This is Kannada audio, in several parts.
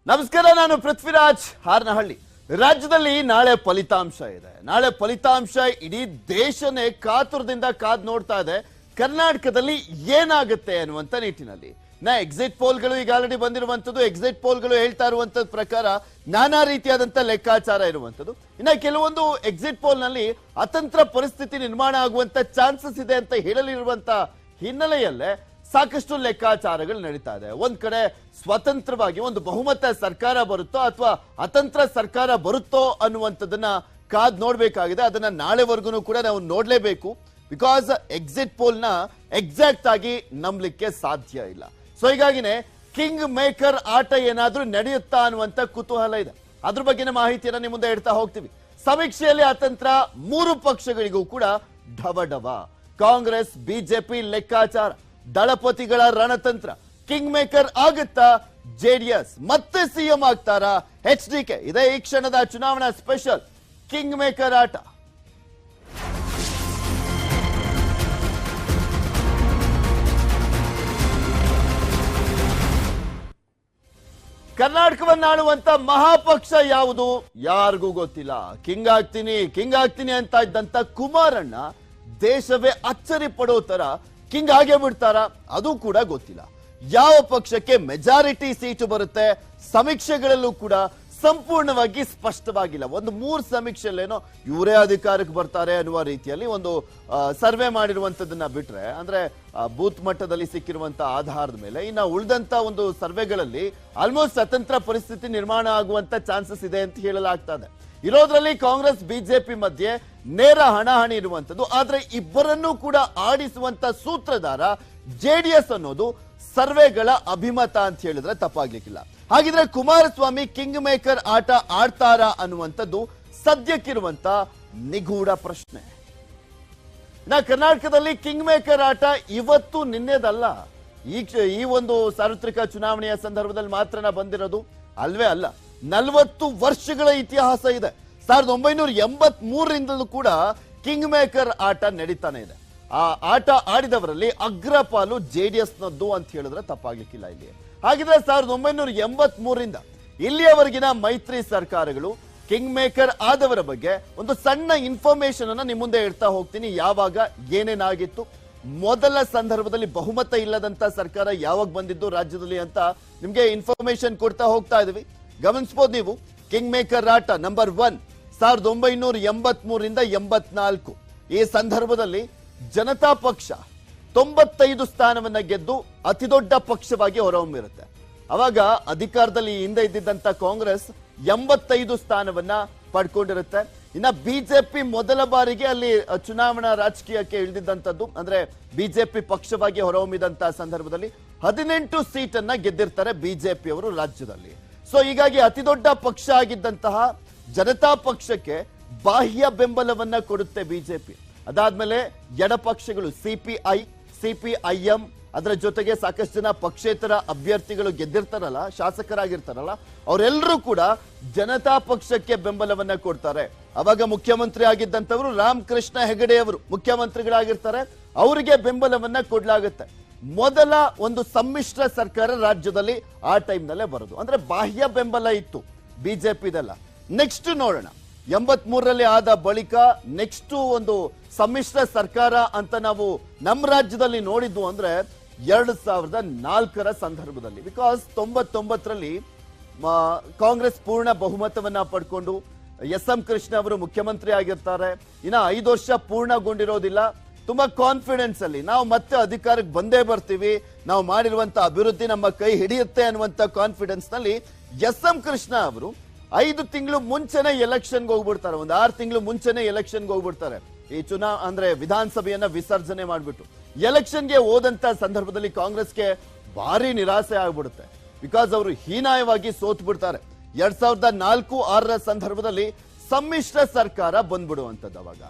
ನಮಸ್ಕಾರ, ನಾನು ಪೃಥ್ವಿರಾಜ್ ಹಾರನಹಳ್ಳಿ. ರಾಜ್ಯದಲ್ಲಿ ನಾಳೆ ಫಲಿತಾಂಶ ಇದೆ. ನಾಳೆ ಫಲಿತಾಂಶ ಇಡೀ ದೇಶನೇ ಕಾತುರದಿಂದ ಕಾದ್ ನೋಡ್ತಾ ಇದೆ. ಕರ್ನಾಟಕದಲ್ಲಿ ಏನಾಗುತ್ತೆ ಅನ್ನುವಂತ ನಿಟ್ಟಿನಲ್ಲಿ ಎಕ್ಸಿಟ್ ಪೋಲ್ಗಳು ಈಗ ಆಲ್ರೆಡಿ ಬಂದಿರುವಂತದ್ದು. ಎಕ್ಸಿಟ್ ಪೋಲ್ಗಳು ಹೇಳ್ತಾ ಇರುವಂತದ ಪ್ರಕಾರ ನಾನಾ ರೀತಿಯಾದಂತ ಲೆಕ್ಕಾಚಾರ ಇರುವಂತದ್ದು. ಇನ್ನ ಕೆಲವೊಂದು ಎಕ್ಸಿಟ್ ಪೋಲ್ ನಲ್ಲಿ ಅತಂತ್ರ ಪರಿಸ್ಥಿತಿ ನಿರ್ಮಾಣ ಆಗುವಂತ ಚಾನ್ಸಸ್ ಇದೆ ಅಂತ ಹೇಳಲಿರುವಂತ ಹಿನ್ನೆಲೆಯಲ್ಲೇ ಸಾಕಷ್ಟು ಲೆಕ್ಕಾಚಾರಗಳು ನಡೀತಾ ಇದೆ. ಒಂದ್ ಕಡೆ ಸ್ವತಂತ್ರವಾಗಿ ಒಂದು ಬಹುಮತ ಸರ್ಕಾರ ಬರುತ್ತೋ ಅಥವಾ ಅತಂತ್ರ ಸರ್ಕಾರ ಬರುತ್ತೋ ಅನ್ನುವಂಥದ್ದನ್ನ ಕಾದ್ ನೋಡ್ಬೇಕಾಗಿದೆ. ಅದನ್ನ ನಾಳೆವರೆಗೂ ಕೂಡ ನಾವು ನೋಡ್ಲೇಬೇಕು. ಬಿಕಾಸ್ ಎಕ್ಸಿಟ್ ಪೋಲ್ ನ ಎಕ್ಸಾಕ್ಟ್ ಆಗಿ ನಂಬಲಿಕ್ಕೆ ಸಾಧ್ಯ ಇಲ್ಲ. ಸೊ ಹೀಗಾಗಿನೇ ಕಿಂಗ್ ಮೇಕರ್ ಆಟ ಏನಾದ್ರೂ ನಡೆಯುತ್ತಾ ಅನ್ನುವಂತ ಕುತೂಹಲ ಇದೆ. ಅದ್ರ ಬಗ್ಗೆನ ಮಾಹಿತಿಯನ್ನ ನಿಮ್ಮ ಮುಂದೆ ಇಡ್ತಾ ಹೋಗ್ತೀವಿ. ಸಮೀಕ್ಷೆಯಲ್ಲಿ ಅತಂತ್ರ ಮೂರು ಪಕ್ಷಗಳಿಗೂ ಕೂಡ ಢವಢವ. ಕಾಂಗ್ರೆಸ್, ಬಿಜೆಪಿ ಲೆಕ್ಕಾಚಾರ, ದಳಪತಿಗಳ ರಣತಂತ್ರ. ಕಿಂಗ್ ಮೇಕರ್ ಆಗುತ್ತಾ ಜೆಡಿಎಸ್? ಮತ್ತೆ ಸಿಎಂ ಆಗ್ತಾರಾ HDK? ಇದೇ ಈ ಕ್ಷಣದ ಚುನಾವಣಾ ಸ್ಪೆಷಲ್ ಕಿಂಗ್ ಮೇಕರ್ ಆಟ. ಕರ್ನಾಟಕವನ್ನಾಳುವಂತ ಮಹಾಪಕ್ಷ ಯಾವುದು ಯಾರಿಗೂ ಗೊತ್ತಿಲ್ಲ. ಕಿಂಗ್ ಆಗ್ತೀನಿ ಅಂತ ಇದ್ದಂತ ಕುಮಾರಣ್ಣ ದೇಶವೇ ಅಚ್ಚರಿ ಪಡೋ ತರ ಕಿಂಗ್ ಆಗೇ ಬಿಡ್ತಾರ? ಅದು ಕೂಡ ಗೊತ್ತಿಲ್ಲ. ಯಾವ ಪಕ್ಷಕ್ಕೆ ಮೆಜಾರಿಟಿ ಸೀಟು ಬರುತ್ತೆ ಸಮೀಕ್ಷೆಗಳಲ್ಲೂ ಕೂಡ ಸಂಪೂರ್ಣವಾಗಿ ಸ್ಪಷ್ಟವಾಗಿಲ್ಲ. ಒಂದು 3 ಸಮೀಕ್ಷೆಯಲ್ಲೇನೋ ಇವರೇ ಅಧಿಕಾರಕ್ಕೆ ಬರ್ತಾರೆ ಅನ್ನುವ ರೀತಿಯಲ್ಲಿ ಒಂದು ಸರ್ವೆ ಮಾಡಿರುವಂತದನ್ನ ಬಿಟ್ರೆ, ಅಂದ್ರೆ ಬೂತ್ ಮಟ್ಟದಲ್ಲಿ ಸಿಕ್ಕಿರುವಂತ ಆಧಾರದ ಮೇಲೆ, ಇನ್ನ ಉಳಿದಂತ ಒಂದು ಸರ್ವೆಗಳಲ್ಲಿ ಆಲ್ಮೋಸ್ಟ್ ಸ್ವತಂತ್ರ ಪರಿಸ್ಥಿತಿ ನಿರ್ಮಾಣ ಆಗುವಂತ ಚಾನ್ಸಸ್ ಇದೆ ಅಂತ ಹೇಳಲಾಗ್ತದೆ. ಇರೋದ್ರಲ್ಲಿ ಕಾಂಗ್ರೆಸ್ ಬಿಜೆಪಿ ಮಧ್ಯೆ ನೇರ ಹಣಾಹಣಿ ಇರುವಂತದ್ದು. ಆದ್ರೆ ಇಬ್ಬರನ್ನೂ ಕೂಡ ಆಡಿಸುವಂತ ಸೂತ್ರಧಾರ ಜೆಡಿಎಸ್ ಅನ್ನೋದು ಸರ್ವೆಗಳ ಅಭಿಮತ ಅಂತ ಹೇಳಿದ್ರೆ ತಪ್ಪಾಗ್ಲಿಕ್ಕಿಲ್ಲ. ಹಾಗಿದ್ರೆ ಕುಮಾರಸ್ವಾಮಿ ಕಿಂಗ್ ಮೇಕರ್ ಆಟ ಆಡ್ತಾರಾ ಅನ್ನುವಂಥದ್ದು ಸದ್ಯಕ್ಕಿರುವಂತ ನಿಗೂಢ ಪ್ರಶ್ನೆ. ಕರ್ನಾಟಕದಲ್ಲಿ ಕಿಂಗ್ ಮೇಕರ್ ಆಟ ಇವತ್ತು ನಿನ್ನೆದಲ್ಲ. ಈ ಒಂದು ಸಾರ್ವತ್ರಿಕ ಚುನಾವಣೆಯ ಸಂದರ್ಭದಲ್ಲಿ ಮಾತ್ರ ಬಂದಿರೋದು ಅಲ್ವೇ ಅಲ್ಲ. 40 ವರ್ಷಗಳ ಇತಿಹಾಸ ಇದೆ. 1983ರಿಂದಲೂ ಕೂಡ ಕಿಂಗ್ ಮೇಕರ್ ಆಟ ನಡೀತಾನೆ ಇದೆ. ಆ ಆಟ ಆಡಿದವರಲ್ಲಿ ಅಗ್ರಪಾಲು ಜೆಡಿಎಸ್ ನದ್ದು ಅಂತ ಹೇಳಿದ್ರೆ ತಪ್ಪಾಗ್ಲಿಕ್ಕಿಲ್ಲ ಇಲ್ಲಿ. ಹಾಗಿದ್ರೆ 1983ರಿಂದ ಇಲ್ಲಿಯವರೆಗಿನ ಮೈತ್ರಿ ಸರ್ಕಾರಗಳು ಕಿಂಗ್ ಮೇಕರ್ ಆದವರ ಬಗ್ಗೆ ಒಂದು ಸಣ್ಣ ಇನ್ಫಾರ್ಮೇಶನ್ ಅನ್ನ ನಿಮ್ಮ ಮುಂದೆ ಇಡ್ತಾ ಹೋಗ್ತೀನಿ. ಯಾವಾಗ ಏನೇನಾಗಿತ್ತು, ಮೊದಲ ಸಂದರ್ಭದಲ್ಲಿ ಬಹುಮತ ಇಲ್ಲದಂತ ಸರ್ಕಾರ ಯಾವಾಗ ಬಂದಿದ್ದು ರಾಜ್ಯದಲ್ಲಿ ಅಂತ ನಿಮ್ಗೆ ಇನ್ಫಾರ್ಮೇಶನ್ ಕೊಡ್ತಾ ಹೋಗ್ತಾ ಇದೀವಿ. ಗಮನಿಸಬಹುದು ನೀವು. ಕಿಂಗ್ ಮೇಕರ್ ಆಟ ನಂಬರ್ 1 1983ರಿಂದ 84. ಈ ಸಂದರ್ಭದಲ್ಲಿ ಜನತಾ ಪಕ್ಷ 95 ಸ್ಥಾನವನ್ನ ಗೆದ್ದು ಅತಿ ದೊಡ್ಡ ಪಕ್ಷವಾಗಿ ಹೊರಹೊಮ್ಮಿರುತ್ತೆ. ಅವಾಗ ಅಧಿಕಾರದಲ್ಲಿ ಹಿಂದೆ ಇದ್ದಿದ್ದಂತ ಕಾಂಗ್ರೆಸ್ 85 ಸ್ಥಾನವನ್ನ ಪಡ್ಕೊಂಡಿರುತ್ತೆ. ಇನ್ನ ಬಿಜೆಪಿ ಮೊದಲ ಬಾರಿಗೆ ಅಲ್ಲಿ ಚುನಾವಣಾ ರಾಜಕೀಯಕ್ಕೆ ಇಳಿದಿದ್ದಂಥದ್ದು, ಅಂದ್ರೆ ಬಿಜೆಪಿ ಪಕ್ಷವಾಗಿ ಹೊರಹೊಮ್ಮಿದಂತ ಸಂದರ್ಭದಲ್ಲಿ 18 ಸೀಟನ್ನ ಗೆದ್ದಿರ್ತಾರೆ ಬಿಜೆಪಿ ಅವರು ರಾಜ್ಯದಲ್ಲಿ. ಸೊ ಹೀಗಾಗಿ ಅತಿ ದೊಡ್ಡ ಪಕ್ಷ ಆಗಿದ್ದಂತಹ ಜನತಾ ಪಕ್ಷಕ್ಕೆ ಬಾಹ್ಯ ಬೆಂಬಲವನ್ನ ಕೊಡುತ್ತೆ ಬಿಜೆಪಿ. ಅದಾದ್ಮೇಲೆ ಎಡಪಕ್ಷಗಳು ಸಿಪಿಐಎಂ, ಅದರ ಜೊತೆಗೆ ಸಾಕಷ್ಟು ಜನ ಪಕ್ಷೇತರ ಅಭ್ಯರ್ಥಿಗಳು ಗೆದ್ದಿರ್ತಾರಲ್ಲ, ಶಾಸಕರಾಗಿರ್ತಾರಲ್ಲ, ಅವರೆಲ್ಲರೂ ಕೂಡ ಜನತಾ ಪಕ್ಷಕ್ಕೆ ಬೆಂಬಲವನ್ನ ಕೊಡ್ತಾರೆ. ಅವಾಗ ಮುಖ್ಯಮಂತ್ರಿ ಆಗಿದ್ದಂಥವರು ರಾಮಕೃಷ್ಣ ಹೆಗಡೆ ಅವರು ಮುಖ್ಯಮಂತ್ರಿಗಳಾಗಿರ್ತಾರೆ. ಅವರಿಗೆ ಬೆಂಬಲವನ್ನ ಕೊಡ್ಲಾಗುತ್ತೆ. ಮೊದಲ ಒಂದು ಸಮ್ಮಿಶ್ರ ಸರ್ಕಾರ ರಾಜ್ಯದಲ್ಲಿ ಆ ಟೈಮ್ ನಲ್ಲೇ ಬರೋದು. ಅಂದ್ರೆ ಬಾಹ್ಯ ಬೆಂಬಲ ಇತ್ತು ಬಿಜೆಪಿದೆಲ್ಲ. ನೆಕ್ಸ್ಟ್ ನೋಡೋಣ, 83ರಲ್ಲಿ ಆದ ಬಳಿಕ ನೆಕ್ಸ್ಟ್ ಒಂದು ಸಮ್ಮಿಶ್ರ ಸರ್ಕಾರ ಅಂತ ನಾವು ನಮ್ಮ ರಾಜ್ಯದಲ್ಲಿ ನೋಡಿದ್ವು ಅಂದ್ರೆ 2004ರ ಸಂದರ್ಭದಲ್ಲಿ. ಬಿಕಾಸ್ 99ರಲ್ಲಿ ಕಾಂಗ್ರೆಸ್ ಪೂರ್ಣ ಬಹುಮತವನ್ನ ಪಡ್ಕೊಂಡು SM ಕೃಷ್ಣ ಅವರು ಮುಖ್ಯಮಂತ್ರಿ ಆಗಿರ್ತಾರೆ. ಇನ್ನ 5 ವರ್ಷ ಪೂರ್ಣಗೊಂಡಿರೋದಿಲ್ಲ. ತುಂಬಾ ಕಾನ್ಫಿಡೆನ್ಸ್ ಅಲ್ಲಿ ನಾವು ಮತ್ತೆ ಅಧಿಕಾರಕ್ಕೆ ಬಂದೇ ಬರ್ತೀವಿ, ನಾವು ಮಾಡಿರುವಂತ ಅಭಿವೃದ್ಧಿ ನಮ್ಮ ಕೈ ಹಿಡಿಯುತ್ತೆ ಅನ್ನುವಂತ ಕಾನ್ಫಿಡೆನ್ಸ್ ನಲ್ಲಿ SM ಕೃಷ್ಣ ಅವರು 5 ತಿಂಗಳು ಮುಂಚೆನೆ ಎಲೆಕ್ಷನ್ಗೆ ಹೋಗ್ಬಿಡ್ತಾರೆ. ಒಂದು 6 ತಿಂಗಳು ಮುಂಚೆನೆ ಎಲೆಕ್ಷನ್ಗೆ ಹೋಗ್ಬಿಡ್ತಾರೆ. ಈ ಅಂದ್ರೆ ವಿಧಾನಸಭೆಯನ್ನ ವಿಸರ್ಜನೆ ಮಾಡ್ಬಿಟ್ಟು ಎಲೆಕ್ಷನ್ಗೆ ಹೋದಂತ ಸಂದರ್ಭದಲ್ಲಿ ಕಾಂಗ್ರೆಸ್ಗೆ ಭಾರಿ ನಿರಾಸೆ ಆಗ್ಬಿಡುತ್ತೆ. ಬಿಕಾಸ್ ಅವರು ಹೀನಾಯವಾಗಿ ಸೋತ್ ಬಿಡ್ತಾರೆ. 2004-6ರ ಸಂದರ್ಭದಲ್ಲಿ ಸಮ್ಮಿಶ್ರ ಸರ್ಕಾರ ಬಂದ್ಬಿಡುವಂತದ್ದು. ಅವಾಗ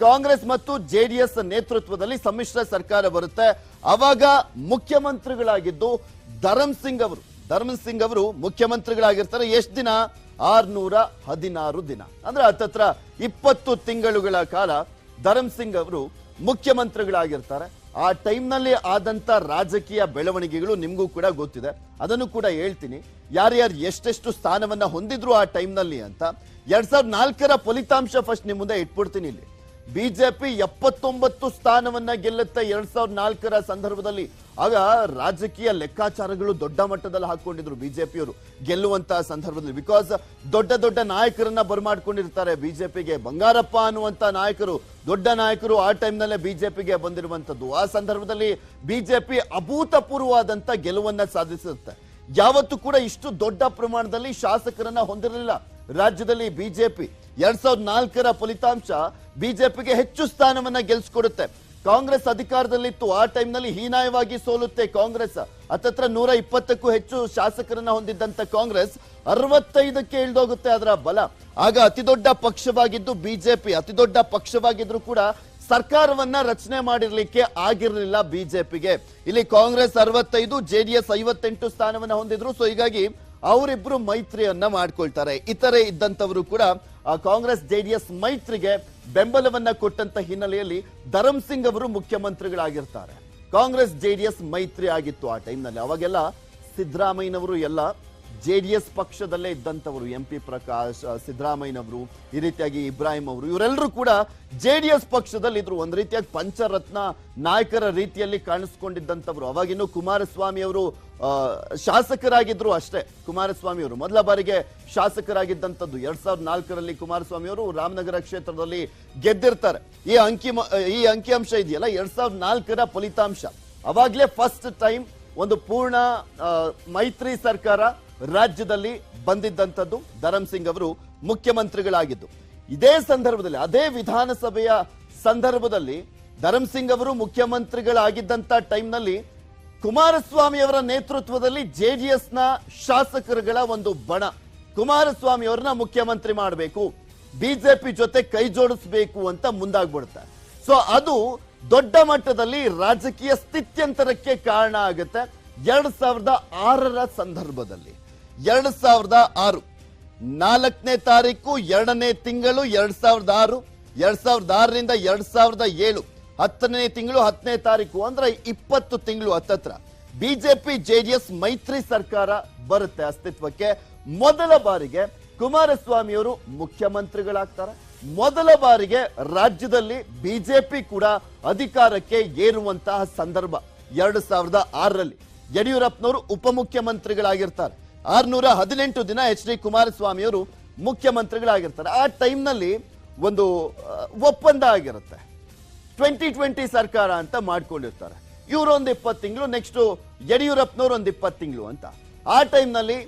ಕಾಂಗ್ರೆಸ್ ಮತ್ತು ಜೆಡಿಎಸ್ ನೇತೃತ್ವದಲ್ಲಿ ಸಮ್ಮಿಶ್ರ ಸರ್ಕಾರ ಬರುತ್ತೆ. ಅವಾಗ ಮುಖ್ಯಮಂತ್ರಿಗಳಾಗಿದ್ದು ಧರ್ಮ್ ಸಿಂಗ್ ಅವರು ಮುಖ್ಯಮಂತ್ರಿಗಳಾಗಿರ್ತಾರೆ. ಎಷ್ಟು ದಿನ? 616 ದಿನ. ಅಂದ್ರೆ ಹತ್ತತ್ರ 20 ತಿಂಗಳುಗಳ ಕಾಲ ಧರ್ಮ್ ಸಿಂಗ್ ಅವರು ಮುಖ್ಯಮಂತ್ರಿಗಳಾಗಿರ್ತಾರೆ. ಆ ಟೈಮ್ನಲ್ಲಿ ಆದಂತ ರಾಜಕೀಯ ಬೆಳವಣಿಗೆಗಳು ನಿಮಗೂ ಕೂಡ ಗೊತ್ತಿದೆ, ಅದನ್ನು ಕೂಡ ಹೇಳ್ತೀನಿ. ಯಾರ್ಯಾರು ಎಷ್ಟೆಷ್ಟು ಸ್ಥಾನವನ್ನ ಹೊಂದಿದ್ರು ಆ ಟೈಮ್ನಲ್ಲಿ ಅಂತ 2004ರ ಫಲಿತಾಂಶ ಫಸ್ಟ್ ನಿಮ್ ಮುಂದೆ ಇಟ್ಬಿಡ್ತೀನಿ. ಇಲ್ಲಿ ಬಿಜೆಪಿ 79 ಸ್ಥಾನವನ್ನ ಗೆಲ್ಲುತ್ತೆ 2004ರ ಸಂದರ್ಭದಲ್ಲಿ. ಆಗ ರಾಜಕೀಯ ಲೆಕ್ಕಾಚಾರಗಳು ದೊಡ್ಡ ಮಟ್ಟದಲ್ಲಿ ಹಾಕೊಂಡಿದ್ರು ಬಿಜೆಪಿಯವರು ಗೆಲ್ಲುವಂತಹ ಸಂದರ್ಭದಲ್ಲಿ. ಬಿಕಾಸ್ ದೊಡ್ಡ ದೊಡ್ಡ ನಾಯಕರನ್ನ ಬರ್ಮಾಡ್ಕೊಂಡಿರ್ತಾರೆ ಬಿಜೆಪಿಗೆ. ಬಂಗಾರಪ್ಪ ಅನ್ನುವಂತ ನಾಯಕರು, ದೊಡ್ಡ ನಾಯಕರು ಆ ಟೈಮ್ನಲ್ಲೇ ಬಿಜೆಪಿಗೆ ಬಂದಿರುವಂತದ್ದು. ಆ ಸಂದರ್ಭದಲ್ಲಿ ಬಿಜೆಪಿ ಅಭೂತಪೂರ್ವವಾದಂತ ಗೆಲುವನ್ನ ಸಾಧಿಸುತ್ತೆ. ಯಾವತ್ತೂ ಕೂಡ ಇಷ್ಟು ದೊಡ್ಡ ಪ್ರಮಾಣದಲ್ಲಿ ಶಾಸಕರನ್ನ ಹೊಂದಿರಲಿಲ್ಲ ರಾಜ್ಯದಲ್ಲಿ ಬಿಜೆಪಿ. 2004ರ ಫಲಿತಾಂಶ ಬಿಜೆಪಿಗೆ ಹೆಚ್ಚು ಸ್ಥಾನವನ್ನ ಗೆಲ್ಸ್ಕೊಡುತ್ತೆ. ಕಾಂಗ್ರೆಸ್ ಅಧಿಕಾರದಲ್ಲಿತ್ತು, ಆ ಟೈಮ್ನಲ್ಲಿ ಹೀನಾಯವಾಗಿ ಸೋಲುತ್ತೆ ಕಾಂಗ್ರೆಸ್. ಹತ್ತತ್ರ 120ಕ್ಕೂ ಹೆಚ್ಚು ಶಾಸಕರನ್ನ ಹೊಂದಿದ್ದಂತ ಕಾಂಗ್ರೆಸ್ 65ಕ್ಕೆ ಇಳಿದೋಗುತ್ತೆ ಅದರ ಬಲ. ಆಗ ಅತಿ ದೊಡ್ಡ ಪಕ್ಷವಾಗಿದ್ದು ಬಿಜೆಪಿ, ಅತಿ ದೊಡ್ಡ ಪಕ್ಷವಾಗಿದ್ರು ಕೂಡ ಸರ್ಕಾರವನ್ನ ರಚನೆ ಮಾಡಿರ್ಲಿಕ್ಕೆ ಆಗಿರಲಿಲ್ಲ ಬಿಜೆಪಿಗೆ. ಇಲ್ಲಿ ಕಾಂಗ್ರೆಸ್ 65, ಜೆಡಿಎಸ್ 58 ಸ್ಥಾನವನ್ನ ಹೊಂದಿದ್ರು. ಸೊ ಹೀಗಾಗಿ ಅವರಿಬ್ರು ಮೈತ್ರಿಯನ್ನ ಮಾಡ್ಕೊಳ್ತಾರೆ. ಇತರೆ ಇದ್ದಂತವರು ಕೂಡ ಕಾಂಗ್ರೆಸ್ ಜೆಡಿಎಸ್ ಮೈತ್ರಿಗೆ ಬೆಂಬಲವನ್ನ ಕೊಟ್ಟಂತ ಹಿನ್ನೆಲೆಯಲ್ಲಿ ಧರಮ್ ಸಿಂಗ್ ಅವರು ಮುಖ್ಯಮಂತ್ರಿಗಳಾಗಿರ್ತಾರೆ. ಕಾಂಗ್ರೆಸ್ ಜೆಡಿಎಸ್ ಮೈತ್ರಿ ಆಗಿತ್ತು ಆ ಟೈಮ್ನಲ್ಲಿ. ಅವಾಗೆಲ್ಲ ಸಿದ್ದರಾಮಯ್ಯನವರು ಎಲ್ಲ ಜೆಡಿಎಸ್ ಪಕ್ಷದಲ್ಲೇ ಇದ್ದಂಥವರು. MP ಪ್ರಕಾಶ್, ಸಿದ್ದರಾಮಯ್ಯನವರು, ಈ ರೀತಿಯಾಗಿ ಇಬ್ರಾಹಿಂ ಅವರು, ಇವರೆಲ್ಲರೂ ಕೂಡ ಜೆಡಿಎಸ್ ಪಕ್ಷದಲ್ಲಿ ಇದ್ರು. ಒಂದು ರೀತಿಯಾಗಿ ಪಂಚರತ್ನ ನಾಯಕರ ರೀತಿಯಲ್ಲಿ ಕಾಣಿಸ್ಕೊಂಡಿದ್ದಂಥವ್ರು. ಅವಾಗಿನ್ನು ಕುಮಾರಸ್ವಾಮಿ ಅವರು ಶಾಸಕರಾಗಿದ್ರು ಅಷ್ಟೇ. ಕುಮಾರಸ್ವಾಮಿ ಅವರು ಮೊದಲ ಬಾರಿಗೆ ಶಾಸಕರಾಗಿದ್ದಂಥದ್ದು 2004ರಲ್ಲಿ ಕುಮಾರಸ್ವಾಮಿ ಅವರು ರಾಮನಗರ ಕ್ಷೇತ್ರದಲ್ಲಿ ಗೆದ್ದಿರ್ತಾರೆ. ಈ ಅಂಕಿಅಂಶ ಇದೆಯಲ್ಲ 2004ರ ಫಲಿತಾಂಶ, ಅವಾಗ್ಲೇ ಫಸ್ಟ್ ಟೈಮ್ ಒಂದು ಪೂರ್ಣ ಮೈತ್ರಿ ಸರ್ಕಾರ ರಾಜ್ಯದಲ್ಲಿ ಬಂದಿದ್ದಂಥದ್ದು. ಧರಮ್ ಸಿಂಗ್ ಅವರು ಮುಖ್ಯಮಂತ್ರಿಗಳಾಗಿದ್ದು ಇದೇ ಸಂದರ್ಭದಲ್ಲಿ, ಅದೇ ವಿಧಾನಸಭೆಯ ಸಂದರ್ಭದಲ್ಲಿ ಧರಮ್ ಸಿಂಗ್ ಅವರು ಮುಖ್ಯಮಂತ್ರಿಗಳಾಗಿದ್ದಂತ ಟೈಮ್ನಲ್ಲಿ ಕುಮಾರಸ್ವಾಮಿ ಅವರ ನೇತೃತ್ವದಲ್ಲಿ ಜೆಡಿಎಸ್ನ ಶಾಸಕರುಗಳ ಒಂದು ಬಣ ಕುಮಾರಸ್ವಾಮಿ ಅವರನ್ನ ಮುಖ್ಯಮಂತ್ರಿ ಮಾಡಬೇಕು, ಬಿಜೆಪಿ ಜೊತೆ ಕೈ ಜೋಡಿಸಬೇಕು ಅಂತ ಮುಂದಾಗ್ಬಿಡುತ್ತೆ. ಸೊ ಅದು ದೊಡ್ಡ ಮಟ್ಟದಲ್ಲಿ ರಾಜಕೀಯ ಸ್ಥಿತ್ಯಂತರಕ್ಕೆ ಕಾರಣ ಆಗುತ್ತೆ. 2006ರ ಸಂದರ್ಭದಲ್ಲಿ 2006 4ನೇ ತಾರೀಕು 2ನೇ ತಿಂಗಳು 2006, 2006ರಿಂದ 2007 10ನೇ ತಿಂಗಳು 10ನೇ ತಾರೀಕು, ಅಂದ್ರೆ 20 ತಿಂಗಳು ಹತ್ತತ್ರ ಬಿಜೆಪಿ ಜೆಡಿಎಸ್ ಮೈತ್ರಿ ಸರ್ಕಾರ ಬರುತ್ತೆ ಅಸ್ತಿತ್ವಕ್ಕೆ. ಮೊದಲ ಬಾರಿಗೆ ಕುಮಾರಸ್ವಾಮಿ ಅವರು ಮುಖ್ಯಮಂತ್ರಿಗಳಾಗ್ತಾರೆ. ಮೊದಲ ಬಾರಿಗೆ ರಾಜ್ಯದಲ್ಲಿ ಬಿಜೆಪಿ ಕೂಡ ಅಧಿಕಾರಕ್ಕೆ ಏರುವಂತಹ ಸಂದರ್ಭ 2006ರಲ್ಲಿ. ಯಡಿಯೂರಪ್ಪನವರು ಉಪಮುಖ್ಯಮಂತ್ರಿಗಳಾಗಿರ್ತಾರೆ. 618 ದಿನ HD ಕುಮಾರಸ್ವಾಮಿ ಅವರು ಮುಖ್ಯಮಂತ್ರಿಗಳಾಗಿರ್ತಾರೆ. ಆ ಟೈಮ್ನಲ್ಲಿ ಒಂದು ಒಪ್ಪಂದ ಆಗಿರುತ್ತೆ. 2020 ಸರ್ಕಾರ ಅಂತ ಮಾಡ್ಕೊಂಡಿರ್ತಾರೆ. ಇವರು ಒಂದು 20 ತಿಂಗಳು, ನೆಕ್ಸ್ಟ್ ಯಡಿಯೂರಪ್ಪನವರು ಒಂದು 20 ತಿಂಗಳು ಅಂತ. ಆ ಟೈಮ್ನಲ್ಲಿ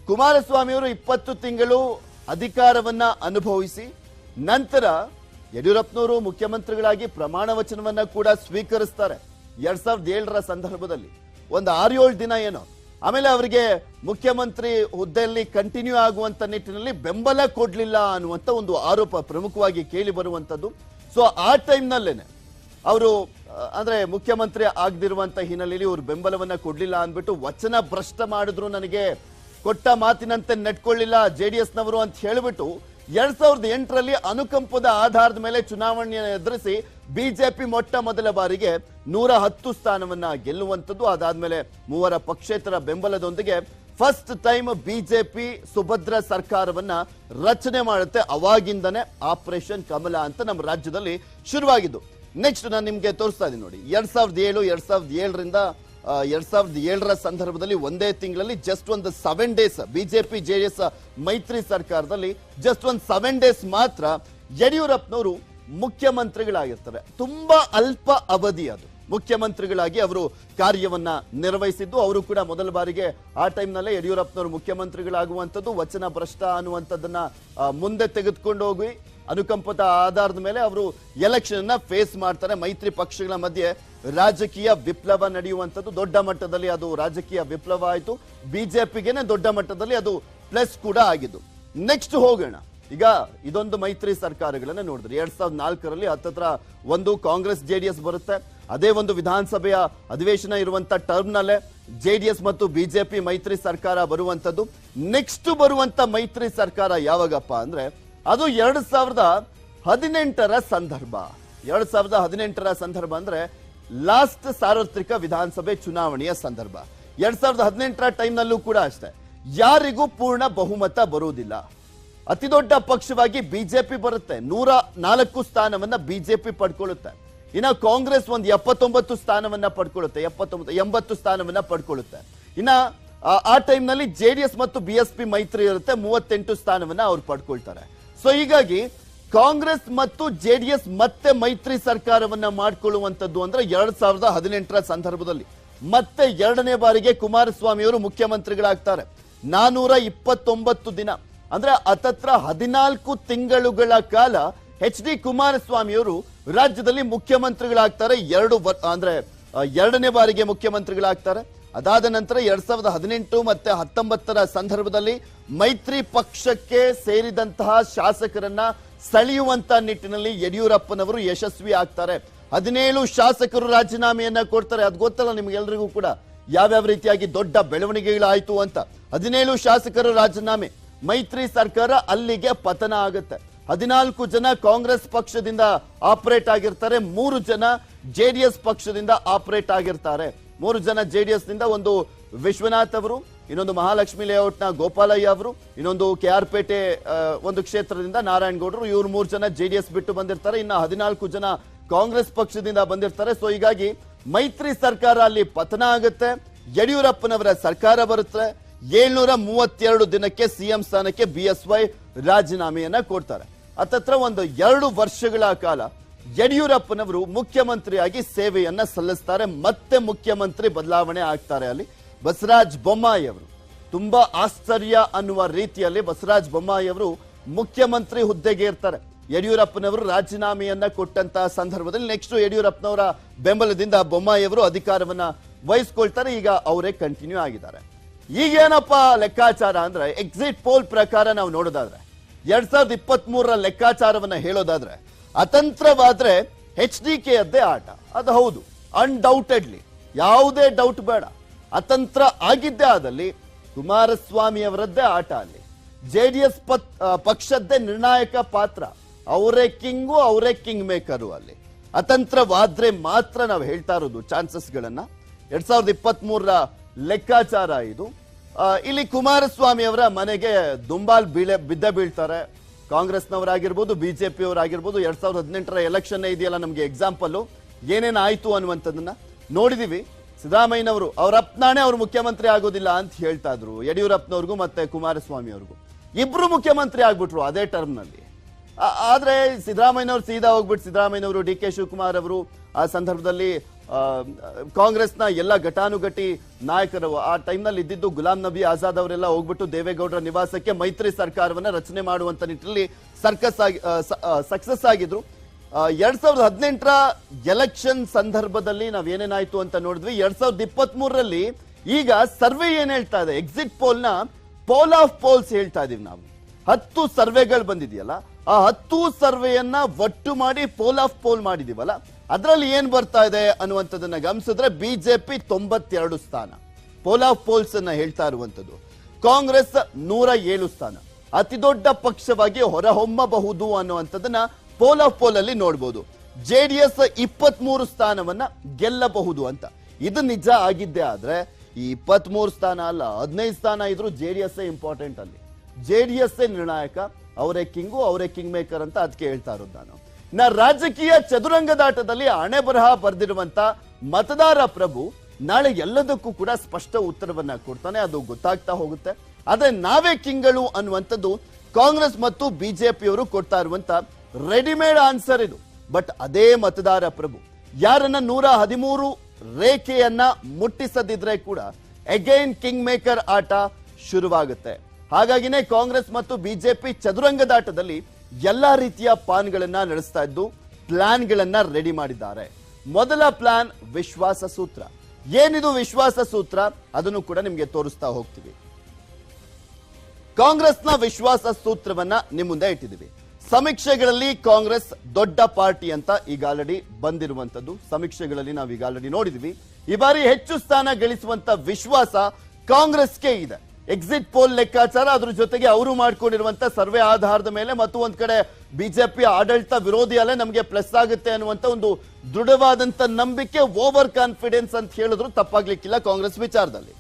ಕುಮಾರಸ್ವಾಮಿ ಅವರು 20 ತಿಂಗಳು ಅಧಿಕಾರವನ್ನ ಅನುಭವಿಸಿ ನಂತರ ಯಡಿಯೂರಪ್ಪನವರು ಮುಖ್ಯಮಂತ್ರಿಗಳಾಗಿ ಪ್ರಮಾಣ ವಚನವನ್ನ ಕೂಡ ಸ್ವೀಕರಿಸ್ತಾರೆ 2007ರ ಸಂದರ್ಭದಲ್ಲಿ. ಒಂದು 6-7 ದಿನ ಏನೋ. ಆಮೇಲೆ ಅವರಿಗೆ ಮುಖ್ಯಮಂತ್ರಿ ಹುದ್ದೆಯಲ್ಲಿ ಕಂಟಿನ್ಯೂ ಆಗುವಂತ ನಿಟ್ಟಿನಲ್ಲಿ ಬೆಂಬಲ ಕೊಡ್ಲಿಲ್ಲ ಅನ್ನುವಂತ ಒಂದು ಆರೋಪ ಪ್ರಮುಖವಾಗಿ ಕೇಳಿ ಬರುವಂತದ್ದು. ಸೊ ಆ ಟೈಮ್ನಲ್ಲೇನೆ ಅವರು ಅಂದ್ರೆ ಮುಖ್ಯಮಂತ್ರಿ ಆಗದಿರುವಂತ ಹಿನ್ನೆಲೆಯಲ್ಲಿ ಅವರು ಬೆಂಬಲವನ್ನ ಕೊಡ್ಲಿಲ್ಲ ಅಂದ್ಬಿಟ್ಟು ವಚನ ಭ್ರಷ್ಟ ಮಾಡಿದ್ರು, ನನಗೆ ಕೊಟ್ಟ ಮಾತಿನಂತೆ ನಡ್ಕೊಳ್ಳಿಲ್ಲ ಜೆಡಿಎಸ್ನವರು ಅಂತ ಹೇಳಿಬಿಟ್ಟು 2008ರಲ್ಲಿ ಅನುಕಂಪದ ಆಧಾರದ ಮೇಲೆ ಚುನಾವಣೆಯನ್ನು ಎದುರಿಸಿ ಬಿಜೆಪಿ ಮೊಟ್ಟ ಮೊದಲ ಬಾರಿಗೆ 110 ಸ್ಥಾನವನ್ನ ಗೆಲ್ಲುವಂಥದ್ದು. ಅದಾದ್ಮೇಲೆ 3 ಪಕ್ಷೇತರ ಬೆಂಬಲದೊಂದಿಗೆ ಫಸ್ಟ್ ಟೈಮ್ ಬಿಜೆಪಿ ಸುಭದ್ರ ಸರ್ಕಾರವನ್ನ ರಚನೆ ಮಾಡುತ್ತೆ. ಅವಾಗಿಂದನೇ ಆಪರೇಷನ್ ಕಮಲ ಅಂತ ನಮ್ಮ ರಾಜ್ಯದಲ್ಲಿ ಶುರುವಾಗಿದ್ದು. ನೆಕ್ಸ್ಟ್ ನಾನು ನಿಮ್ಗೆ ತೋರಿಸ್ತಾ ಇದ್ದೀನಿ ನೋಡಿ. 2007ರಿಂದ 2007ರ ಸಂದರ್ಭದಲ್ಲಿ ಒಂದೇ ತಿಂಗಳಲ್ಲಿ ಜಸ್ಟ್ ಒಂದು 7 ಡೇಸ್ ಬಿಜೆಪಿ ಜೆಡಿಎಸ್ ಮೈತ್ರಿ ಸರ್ಕಾರದಲ್ಲಿ ಜಸ್ಟ್ ಒಂದು 7 ಡೇಸ್ ಮಾತ್ರ ಯಡಿಯೂರಪ್ಪನವರು ಮುಖ್ಯಮಂತ್ರಿಗಳಾಗಿರ್ತಾರೆ. ತುಂಬಾ ಅಲ್ಪ ಅವಧಿ ಅದು ಮುಖ್ಯಮಂತ್ರಿಗಳಾಗಿ ಅವರು ಕಾರ್ಯವನ್ನ ನಿರ್ವಹಿಸಿದ್ದು. ಅವರು ಕೂಡ ಮೊದಲ ಬಾರಿಗೆ ಆ ಟೈಮ್ನಲ್ಲೇ ಯಡಿಯೂರಪ್ಪನವರು ಮುಖ್ಯಮಂತ್ರಿಗಳಾಗುವಂಥದ್ದು. ವಚನ ಭ್ರಷ್ಟ ಅನ್ನುವಂಥದ್ದನ್ನ ಮುಂದೆ ತೆಗೆದುಕೊಂಡು ಹೋಗಿ ಅನುಕಂಪದ ಆಧಾರದ ಮೇಲೆ ಅವರು ಎಲೆಕ್ಷನ್ ಅನ್ನ ಫೇಸ್ ಮಾಡ್ತಾರೆ. ಮೈತ್ರಿ ಪಕ್ಷಗಳ ಮಧ್ಯೆ ರಾಜಕೀಯ ವಿಪ್ಲವ ನಡೆಯುವಂಥದ್ದು. ದೊಡ್ಡ ಮಟ್ಟದಲ್ಲಿ ಅದು ರಾಜಕೀಯ ವಿಪ್ಲವ ಆಯಿತು. ಬಿಜೆಪಿಗೆನೆ ದೊಡ್ಡ ಮಟ್ಟದಲ್ಲಿ ಅದು ಪ್ಲಸ್ ಕೂಡ ಆಗಿದ್ದು. ನೆಕ್ಸ್ಟ್ ಹೋಗೋಣ. ಈಗ ಇದೊಂದು ಮೈತ್ರಿ ಸರ್ಕಾರಗಳನ್ನ ನೋಡಿದ್ರಿ. 2004ರಲ್ಲಿ ಹತ್ತತ್ರ ಒಂದು ಕಾಂಗ್ರೆಸ್ ಜೆಡಿಎಸ್ ಬರುತ್ತೆ. ಅದೇ ಒಂದು ವಿಧಾನಸಭೆಯ ಅಧಿವೇಶನ ಇರುವಂತ ಟರ್ಮ್ ನಲ್ಲೇ ಜೆಡಿಎಸ್ ಮತ್ತು ಬಿಜೆಪಿ ಮೈತ್ರಿ ಸರ್ಕಾರ ಬರುವಂತದ್ದು. ನೆಕ್ಸ್ಟ್ ಬರುವಂತ ಮೈತ್ರಿ ಸರ್ಕಾರ ಯಾವಾಗಪ್ಪ ಅಂದ್ರೆ ಅದು 2018ರ ಸಂದರ್ಭ. 2018ರ ಸಂದರ್ಭ ಅಂದ್ರೆ ಲಾಸ್ಟ್ ಸಾರ್ವತ್ರಿಕ ವಿಧಾನಸಭೆ ಚುನಾವಣೆಯ ಸಂದರ್ಭ 2018ರ ಟೈಮ್ನಲ್ಲೂ ಕೂಡ ಅಷ್ಟೇ, ಯಾರಿಗೂ ಪೂರ್ಣ ಬಹುಮತ ಬರುವುದಿಲ್ಲ. ಅತಿ ದೊಡ್ಡ ಪಕ್ಷವಾಗಿ ಬಿಜೆಪಿ ಬರುತ್ತೆ, 104 ಸ್ಥಾನವನ್ನ ಬಿಜೆಪಿ ಪಡ್ಕೊಳ್ಳುತ್ತೆ. ಇನ್ನ ಕಾಂಗ್ರೆಸ್ ಒಂದು 79 ಸ್ಥಾನವನ್ನ ಪಡ್ಕೊಳ್ಳುತ್ತೆ, 80 ಸ್ಥಾನವನ್ನ ಪಡ್ಕೊಳ್ಳುತ್ತೆ. ಇನ್ನ ಆ ಟೈಮ್ನಲ್ಲಿ ಜೆಡಿಎಸ್ ಮತ್ತು ಬಿಎಸ್ಪಿ ಮೈತ್ರಿ ಇರುತ್ತೆ, 38 ಸ್ಥಾನವನ್ನ ಅವ್ರು ಪಡ್ಕೊಳ್ತಾರೆ. ಸೊ ಹೀಗಾಗಿ ಕಾಂಗ್ರೆಸ್ ಮತ್ತು ಜೆಡಿಎಸ್ ಮತ್ತೆ ಮೈತ್ರಿ ಸರ್ಕಾರವನ್ನ ಮಾಡ್ಕೊಳ್ಳುವಂತದ್ದು ಅಂದ್ರೆ 2018ರ ಸಂದರ್ಭದಲ್ಲಿ ಮತ್ತೆ ಎರಡನೇ ಬಾರಿಗೆ ಕುಮಾರಸ್ವಾಮಿ ಅವರು ಮುಖ್ಯಮಂತ್ರಿಗಳಾಗ್ತಾರೆ. 429 ದಿನ ಅಂದ್ರೆ ಹತ್ತತ್ರ 14 ತಿಂಗಳುಗಳ ಕಾಲ HD ಕುಮಾರಸ್ವಾಮಿ ಅವರು ರಾಜ್ಯದಲ್ಲಿ ಮುಖ್ಯಮಂತ್ರಿಗಳಾಗ್ತಾರೆ. ಎರಡನೇ ಬಾರಿಗೆ ಮುಖ್ಯಮಂತ್ರಿಗಳಾಗ್ತಾರೆ. ಅದಾದ ನಂತರ 2018 ಮತ್ತೆ 19ರ ಸಂದರ್ಭದಲ್ಲಿ ಮೈತ್ರಿ ಪಕ್ಷಕ್ಕೆ ಸೇರಿದಂತಹ ಶಾಸಕರನ್ನ ಸೆಳೆಯುವಂತ ನಿಟ್ಟಿನಲ್ಲಿ ಯಡಿಯೂರಪ್ಪನವರು ಯಶಸ್ವಿ ಆಗ್ತಾರೆ. 17 ಶಾಸಕರು ರಾಜೀನಾಮೆಯನ್ನ ಕೊಡ್ತಾರೆ. ಅದು ಗೊತ್ತಲ್ಲ ನಿಮ್ಗೆಲ್ರಿಗೂ ಕೂಡ ಯಾವ್ಯಾವ ರೀತಿಯಾಗಿ ದೊಡ್ಡ ಬೆಳವಣಿಗೆಗಳಾಯ್ತು ಅಂತ. 17 ಶಾಸಕರು ರಾಜೀನಾಮೆ, ಮೈತ್ರಿ ಸರ್ಕಾರ ಅಲ್ಲಿಗೆ ಪತನ ಆಗುತ್ತೆ. 14 ಜನ ಕಾಂಗ್ರೆಸ್ ಪಕ್ಷದಿಂದ ಆಪರೇಟ್ ಆಗಿರ್ತಾರೆ, 3 ಜನ ಜೆಡಿಎಸ್ ಪಕ್ಷದಿಂದ ಆಪರೇಟ್ ಆಗಿರ್ತಾರೆ. 3 ಜನ ಜೆಡಿಎಸ್ ನಿಂದ, ಒಂದು ವಿಶ್ವನಾಥ್ ಅವರು, ಇನ್ನೊಂದು ಮಹಾಲಕ್ಷ್ಮಿ ಲೇಔಟ್ ನ ಗೋಪಾಲಯ್ಯ ಅವರು, ಇನ್ನೊಂದು KR ಪೇಟೆ ಒಂದು ಕ್ಷೇತ್ರದಿಂದ ನಾರಾಯಣಗೌಡರು. ಇವ್ರು 3 ಜನ ಜೆಡಿಎಸ್ ಬಿಟ್ಟು ಬಂದಿರ್ತಾರೆ. ಇನ್ನ 14 ಜನ ಕಾಂಗ್ರೆಸ್ ಪಕ್ಷದಿಂದ ಬಂದಿರ್ತಾರೆ. ಸೊ ಹೀಗಾಗಿ ಮೈತ್ರಿ ಸರ್ಕಾರ ಅಲ್ಲಿ ಪತನ ಆಗುತ್ತೆ, ಯಡಿಯೂರಪ್ಪನವರ ಸರ್ಕಾರ ಬರುತ್ತೆ. 732 ದಿನಕ್ಕೆ ಸಿಎಂ ಸ್ಥಾನಕ್ಕೆ BSY ರಾಜೀನಾಮೆಯನ್ನ ಕೊಡ್ತಾರೆ. ಹತ್ತತ್ರ ಒಂದು 2 ವರ್ಷಗಳ ಕಾಲ ಯಡಿಯೂರಪ್ಪನವರು ಮುಖ್ಯಮಂತ್ರಿಯಾಗಿ ಸೇವೆಯನ್ನ ಸಲ್ಲಿಸ್ತಾರೆ. ಮತ್ತೆ ಮುಖ್ಯಮಂತ್ರಿ ಬದಲಾವಣೆ ಆಗ್ತಾರೆ. ಅಲ್ಲಿ ಬಸವರಾಜ ಬೊಮ್ಮಾಯಿ ಅವರು, ತುಂಬಾ ಆಶ್ಚರ್ಯ ಅನ್ನುವ ರೀತಿಯಲ್ಲಿ ಬಸವರಾಜ ಬೊಮ್ಮಾಯಿ ಅವರು ಮುಖ್ಯಮಂತ್ರಿ ಹುದ್ದೆಗೆ ಇರ್ತಾರೆ. ಯಡಿಯೂರಪ್ಪನವರು ರಾಜೀನಾಮೆಯನ್ನ ಕೊಟ್ಟಂತಹ ಸಂದರ್ಭದಲ್ಲಿ ನೆಕ್ಸ್ಟ್ ಯಡಿಯೂರಪ್ಪನವರ ಬೆಂಬಲದಿಂದ ಬೊಮ್ಮಾಯಿ ಅವರು ಅಧಿಕಾರವನ್ನ ವಹಿಸ್ಕೊಳ್ತಾರೆ. ಈಗ ಅವರೇ ಕಂಟಿನ್ಯೂ ಆಗಿದ್ದಾರೆ. ಈಗೇನಪ್ಪ ಲೆಕ್ಕಾಚಾರ ಅಂದ್ರೆ, ಎಕ್ಸಿಟ್ ಪೋಲ್ ಪ್ರಕಾರ ನಾವು ನೋಡೋದಾದ್ರೆ 2023ರ ಲೆಕ್ಕಾಚಾರವನ್ನ ಹೇಳೋದಾದ್ರೆ, ಅತಂತ್ರವಾದ್ರೆ HDK ಯದ್ದೇ ಆಟ. ಅದು ಹೌದು, ಅನ್ಡೌಟೆಡ್ಲಿ, ಯಾವುದೇ ಡೌಟ್ ಬೇಡ. ಅತಂತ್ರ ಆಗಿದ್ದೇ ಆದಲ್ಲಿ ಕುಮಾರಸ್ವಾಮಿ ಅವರದ್ದೇ ಆಟ. ಅಲ್ಲಿ ಜೆಡಿಎಸ್ ಪಕ್ಷದ್ದೇ ನಿರ್ಣಾಯಕ ಪಾತ್ರ. ಅವರೇ ಕಿಂಗು, ಅವರೇ ಕಿಂಗ್ ಮೇಕರು. ಅಲ್ಲಿ ಅತಂತ್ರವಾದ್ರೆ ಮಾತ್ರ ನಾವು ಹೇಳ್ತಾ ಇರೋದು ಚಾನ್ಸಸ್ ಗಳನ್ನ. 2023ರ ಲೆಕ್ಕಾಚಾರ ಇದು. ಇಲ್ಲಿ ಕುಮಾರಸ್ವಾಮಿ ಅವರ ಮನೆಗೆ ದುಂಬಾಲ್ ಬಿದ್ದ ಬೀಳ್ತಾರೆ. ಕಾಂಗ್ರೆಸ್ನವರಾಗಿರ್ಬೋದು, ಬಿಜೆಪಿ ಅವರಾಗಿರ್ಬೋದು. 2018ರ ಎಲೆಕ್ಷನ್ ಇದೆಯಲ್ಲ, ನಮ್ಗೆ ಎಕ್ಸಾಂಪಲ್ ಏನೇನ್ ಆಯ್ತು ಅನ್ನುವಂಥದ್ದನ್ನ ನೋಡಿದೀವಿ. ಸಿದ್ದರಾಮಯ್ಯನವರು ಅವ್ರ ಅಪ್ನಾಣೆ ಅವ್ರು ಮುಖ್ಯಮಂತ್ರಿ ಆಗೋದಿಲ್ಲ ಅಂತ ಹೇಳ್ತಾ ಇದ್ರು, ಯಡಿಯೂರಪ್ಪನವ್ರಿಗೂ ಮತ್ತೆ ಕುಮಾರಸ್ವಾಮಿ ಅವ್ರಿಗೂ. ಇಬ್ರು ಮುಖ್ಯಮಂತ್ರಿ ಆಗ್ಬಿಟ್ರು ಅದೇ ಟರ್ಮ್ ನಲ್ಲಿ. ಆದ್ರೆ ಸಿದ್ದರಾಮಯ್ಯನವರು ಸೀದಾ ಹೋಗ್ಬಿಟ್ಟು, ಸಿದ್ದರಾಮಯ್ಯನವರು, DK ಶಿವಕುಮಾರ್ ಅವರು ಆ ಸಂದರ್ಭದಲ್ಲಿ ಕಾಂಗ್ರೆಸ್ನ ಎಲ್ಲ ಘಟಾನುಘಟಿ ನಾಯಕರು ಆ ಟೈಮ್ನಲ್ಲಿ ಇದ್ದಿದ್ದು ಗುಲಾಂ ನಬಿ ಆಜಾದ್ ಅವರೆಲ್ಲ ಹೋಗ್ಬಿಟ್ಟು ದೇವೇಗೌಡರ ನಿವಾಸಕ್ಕೆ ಮೈತ್ರಿ ಸರ್ಕಾರವನ್ನ ರಚನೆ ಮಾಡುವಂತ ನಿಟ್ಟಿನಲ್ಲಿ ಸಕ್ಸಸ್ ಆಗಿದ್ರು. 2018ರ ಎಲೆಕ್ಷನ್ ಸಂದರ್ಭದಲ್ಲಿ ನಾವೇನೇನಾಯ್ತು ಅಂತ ನೋಡಿದ್ವಿ. 2023ರಲ್ಲಿ ಈಗ ಸರ್ವೆ ಏನ್ ಹೇಳ್ತಾ ಇದೆ, ಎಕ್ಸಿಟ್ ಪೋಲ್ ನ ಪೋಲ್ ಆಫ್ ಪೋಲ್ಸ್ ಹೇಳ್ತಾ ಇದೀವಿ ನಾವು. 10 ಸರ್ವೆಗಳು ಬಂದಿದೆಯಲ್ಲ, ಆ 10 ಸರ್ವೆಯನ್ನ ಒಟ್ಟು ಮಾಡಿ ಪೋಲ್ ಆಫ್ ಪೋಲ್ ಮಾಡಿದೀವಲ್ಲ, ಅದರಲ್ಲಿ ಏನ್ ಬರ್ತಾ ಇದೆ ಅನ್ನುವಂಥದ್ದನ್ನ ಗಮನಿಸಿದ್ರೆ ಬಿಜೆಪಿ 92 ಸ್ಥಾನ ಪೋಲ್ ಆಫ್ ಪೋಲ್ಸ್ ಅನ್ನ ಹೇಳ್ತಾ ಇರುವಂತದ್ದು. ಕಾಂಗ್ರೆಸ್ 107 ಸ್ಥಾನ ಅತಿ ದೊಡ್ಡ ಪಕ್ಷವಾಗಿ ಹೊರಹೊಮ್ಮಬಹುದು ಅನ್ನುವಂಥದ್ದನ್ನ ಪೋಲ್ ಆಫ್ ಪೋಲ್ ಅಲ್ಲಿ ನೋಡಬಹುದು. ಜೆಡಿಎಸ್ 23 ಸ್ಥಾನವನ್ನ ಗೆಲ್ಲಬಹುದು ಅಂತ. ಇದು ನಿಜ ಆಗಿದ್ದೇ ಆದ್ರೆ ಈ 23 ಸ್ಥಾನ ಅಲ್ಲ, 15 ಸ್ಥಾನ ಇದ್ರು ಜೆಡಿಎಸ್ ಇಂಪಾರ್ಟೆಂಟ್. ಅಲ್ಲಿ ಜೆಡಿಎಸ್ ನಿರ್ಣಾಯಕ, ಅವರೇ ಕಿಂಗು, ಅವರೇ ಕಿಂಗ್ ಮೇಕರ್ ಅಂತ ಅದಕ್ಕೆ ಹೇಳ್ತಾ ಇರೋದು ನಾನು. ರಾಜಕೀಯ ಚದುರಂಗದಾಟದಲ್ಲಿ ಹಣೆ ಬರಹ ಬರೆದಿರುವಂತ ಮತದಾರ ಪ್ರಭು ನಾಳೆ ಎಲ್ಲದಕ್ಕೂ ಕೂಡ ಸ್ಪಷ್ಟ ಉತ್ತರವನ್ನ ಕೊಡ್ತಾನೆ. ಅದು ಗೊತ್ತಾಗ್ತಾ ಹೋಗುತ್ತೆ. ಆದ್ರೆ ನಾವೇ ಕಿಂಗಳು ಅನ್ನುವಂಥದ್ದು ಕಾಂಗ್ರೆಸ್ ಮತ್ತು ಬಿಜೆಪಿಯವರು ಕೊಡ್ತಾ ಇರುವಂತ ರೆಡಿಮೇಡ್ ಆನ್ಸರ್ ಇದು. ಬಟ್ ಅದೇ ಮತದಾರ ಪ್ರಭು ಯಾರನ್ನ 113 ರೇಖೆಯನ್ನ ಮುಟ್ಟಿಸದಿದ್ರೆ ಕೂಡ ಅಗೈನ್ ಕಿಂಗ್ ಮೇಕರ್ ಆಟ ಶುರುವಾಗುತ್ತೆ. ಹಾಗಾಗಿನೇ ಕಾಂಗ್ರೆಸ್ ಮತ್ತು ಬಿಜೆಪಿ ಚದುರಂಗದಾಟದಲ್ಲಿ ಎಲ್ಲಾ ರೀತಿಯ ಪ್ಲಾನ್ಗಳನ್ನ ನಡೆಸ್ತಾ ಇದ್ದು, ಪ್ಲಾನ್ಗಳನ್ನ ರೆಡಿ ಮಾಡಿದ್ದಾರೆ. ಮೊದಲ ಪ್ಲಾನ್ ವಿಶ್ವಾಸ ಸೂತ್ರ. ಏನಿದು ವಿಶ್ವಾಸ ಸೂತ್ರ ಅದನ್ನು ಕೂಡ ನಿಮಗೆ ತೋರಿಸ್ತಾ ಹೋಗ್ತೀವಿ. ಕಾಂಗ್ರೆಸ್ನ ವಿಶ್ವಾಸ ಸೂತ್ರವನ್ನ ನಿಮ್ಮ ಮುಂದೆ ಇಟ್ಟಿದ್ದೀವಿ. ಸಮೀಕ್ಷೆಗಳಲ್ಲಿ ಕಾಂಗ್ರೆಸ್ ದೊಡ್ಡ ಪಾರ್ಟಿ ಅಂತ ಈಗ ಆಲ್ರೆಡಿ ಬಂದಿರುವಂತದ್ದು. ಸಮೀಕ್ಷೆಗಳಲ್ಲಿ ನಾವು ಈಗ ಆಲ್ರೆಡಿ ನೋಡಿದ್ವಿ. ಈ ಬಾರಿ ಹೆಚ್ಚು ಸ್ಥಾನ ಗಳಿಸುವಂತ ವಿಶ್ವಾಸ ಕಾಂಗ್ರೆಸ್ಗೆ ಇದೆ. ಎಕ್ಸಿಟ್ ಪೋಲ್ ಲೆಕ್ಕಾಚಾರ, ಅದ್ರ ಜೊತೆಗೆ ಅವರು ಮಾಡ್ಕೊಂಡಿರುವಂತ ಸರ್ವೆ ಆಧಾರದ ಮೇಲೆ ಮತ್ತು ಒಂದ್ ಕಡೆ ಬಿಜೆಪಿ ಆಡಳಿತ ವಿರೋಧಿ ಅಲೆ ನಮಗೆ ಪ್ಲಸ್ ಆಗುತ್ತೆ ಅನ್ನುವಂತ ಒಂದು ದೃಢವಾದಂತ ನಂಬಿಕೆ, ಓವರ್ ಕಾನ್ಫಿಡೆನ್ಸ್ ಅಂತ ಹೇಳಿದ್ರು ತಪ್ಪಾಗ್ಲಿಕ್ಕಿಲ್ಲ ಕಾಂಗ್ರೆಸ್ ವಿಚಾರದಲ್ಲಿ.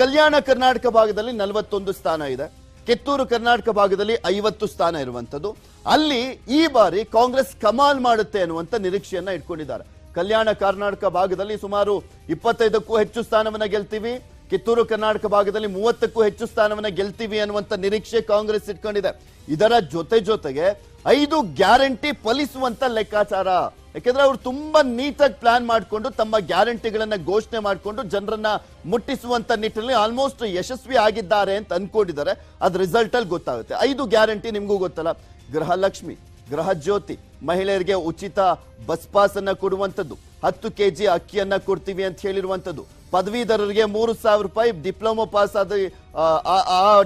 ಕಲ್ಯಾಣ ಕರ್ನಾಟಕ ಭಾಗದಲ್ಲಿ 41 ಸ್ಥಾನ ಇದೆ, ಕಿತ್ತೂರು ಕರ್ನಾಟಕ ಭಾಗದಲ್ಲಿ 50 ಸ್ಥಾನ ಇರುವಂತದ್ದು. ಅಲ್ಲಿ ಈ ಬಾರಿ ಕಾಂಗ್ರೆಸ್ ಕಮಾಲ್ ಮಾಡುತ್ತೆ ಅನ್ನುವಂತ ನಿರೀಕ್ಷೆಯನ್ನ ಇಟ್ಕೊಂಡಿದ್ದಾರೆ. ಕಲ್ಯಾಣ ಕರ್ನಾಟಕ ಭಾಗದಲ್ಲಿ ಸುಮಾರು 25ಕ್ಕೂ ಹೆಚ್ಚು ಸ್ಥಾನವನ್ನ ಗೆಲ್ತೀವಿ, ಕಿತ್ತೂರು ಕರ್ನಾಟಕ ಭಾಗದಲ್ಲಿ 30ಕ್ಕೂ ಹೆಚ್ಚು ಸ್ಥಾನವನ್ನ ಗೆಲ್ತೀವಿ ಅನ್ನುವಂತ ನಿರೀಕ್ಷೆ ಕಾಂಗ್ರೆಸ್ ಇಟ್ಕೊಂಡಿದೆ. ಇದರ ಜೊತೆಗೆ 5 ಗ್ಯಾರಂಟಿ ಫಲಿಸುವಂತ ಲೆಕ್ಕಾಚಾರ. ಯಾಕೆಂದ್ರೆ ಅವರು ತುಂಬಾ ನೀಟಾಗಿ ಪ್ಲಾನ್ ಮಾಡಿಕೊಂಡು ತಮ್ಮ ಗ್ಯಾರಂಟಿಗಳನ್ನ ಘೋಷಣೆ ಮಾಡಿಕೊಂಡು ಜನರನ್ನ ಮುಟ್ಟಿಸುವಂತ ನಿಟ್ಟಿನಲ್ಲಿ ಆಲ್ಮೋಸ್ಟ್ ಯಶಸ್ವಿ ಆಗಿದ್ದಾರೆ ಅಂತ ಅನ್ಕೊಂಡಿದ್ದಾರೆ. ಅದ್ ರಿಸಲ್ಟ್ ಅಲ್ಲಿ ಗೊತ್ತಾಗುತ್ತೆ. 5 ಗ್ಯಾರಂಟಿ ನಿಮ್ಗೂ ಗೊತ್ತಲ್ಲ, ಗೃಹಲಕ್ಷ್ಮಿ, ಗೃಹ ಜ್ಯೋತಿ, ಮಹಿಳೆಯರಿಗೆ ಉಚಿತ ಬಸ್ ಪಾಸ್ ಅನ್ನ ಕೊಡುವಂತದ್ದು, 10 kg ಅಕ್ಕಿಯನ್ನ ಕೊಡ್ತೀವಿ ಅಂತ ಹೇಳಿರುವಂತದ್ದು, ಪದವೀಧರರಿಗೆ 3,000 ರೂಪಾಯಿ, ಡಿಪ್ಲೊಮಾ ಪಾಸ್ ಆದ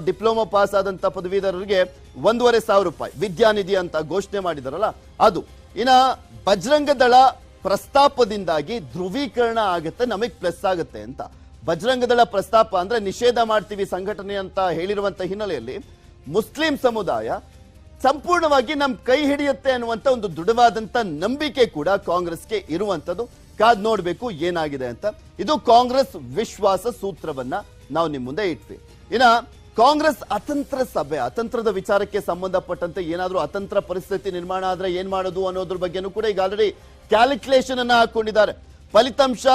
ಡಿಪ್ಲೊಮಾ ಪಾಸ್ ಆದಂತ ಪದವೀಧರರಿಗೆ 1,500 ರೂಪಾಯಿ ವಿದ್ಯಾನಿಧಿ ಅಂತ ಘೋಷಣೆ ಮಾಡಿದಾರಲ್ಲ ಅದು. ಇನ್ನ ಬಜರಂಗ ದಳ ಪ್ರಸ್ತಾಪದಿಂದಾಗಿ ಧ್ರುವೀಕರಣ ಆಗುತ್ತೆ, ನಮಗ್ ಪ್ಲಸ್ ಆಗುತ್ತೆ ಅಂತ. ಬಜರಂಗ ದಳ ಪ್ರಸ್ತಾಪ ಅಂದ್ರೆ ನಿಷೇಧ ಮಾಡ್ತೀವಿ ಸಂಘಟನೆ ಅಂತ ಹೇಳಿರುವಂತ ಹಿನ್ನೆಲೆಯಲ್ಲಿ ಮುಸ್ಲಿಂ ಸಮುದಾಯ ಸಂಪೂರ್ಣವಾಗಿ ನಮ್ ಕೈ ಹಿಡಿಯುತ್ತೆ ಅನ್ನುವಂತ ಒಂದು ದೃಢವಾದಂತ ನಂಬಿಕೆ ಕೂಡ ಕಾಂಗ್ರೆಸ್ಗೆ ಇರುವಂತದ್ದು. ಕಾದ್ ನೋಡ್ಬೇಕು ಏನಾಗಿದೆ ಅಂತ. ಇದು ಕಾಂಗ್ರೆಸ್ ವಿಶ್ವಾಸ ಸೂತ್ರವನ್ನ ನಾವು ನಿಮ್ ಮುಂದೆ ಇಟ್ವಿ. ಇನ್ನ ಕಾಂಗ್ರೆಸ್ ಅತಂತ್ರ ಸಭೆ, ಅತಂತ್ರದ ವಿಚಾರಕ್ಕೆ ಸಂಬಂಧಪಟ್ಟಂತೆ ಏನಾದ್ರೂ ಅತಂತ್ರ ಪರಿಸ್ಥಿತಿ ನಿರ್ಮಾಣ ಆದ್ರೆ ಏನ್ ಮಾಡೋದು ಅನ್ನೋದ್ರ ಬಗ್ಗೆನೂ ಕೂಡ ಈಗ ಆಲ್ರೆಡಿ ಕ್ಯಾಲ್ಕುಲೇಷನ್ ಅನ್ನ ಹಾಕೊಂಡಿದ್ದಾರೆ. ಫಲಿತಾಂಶ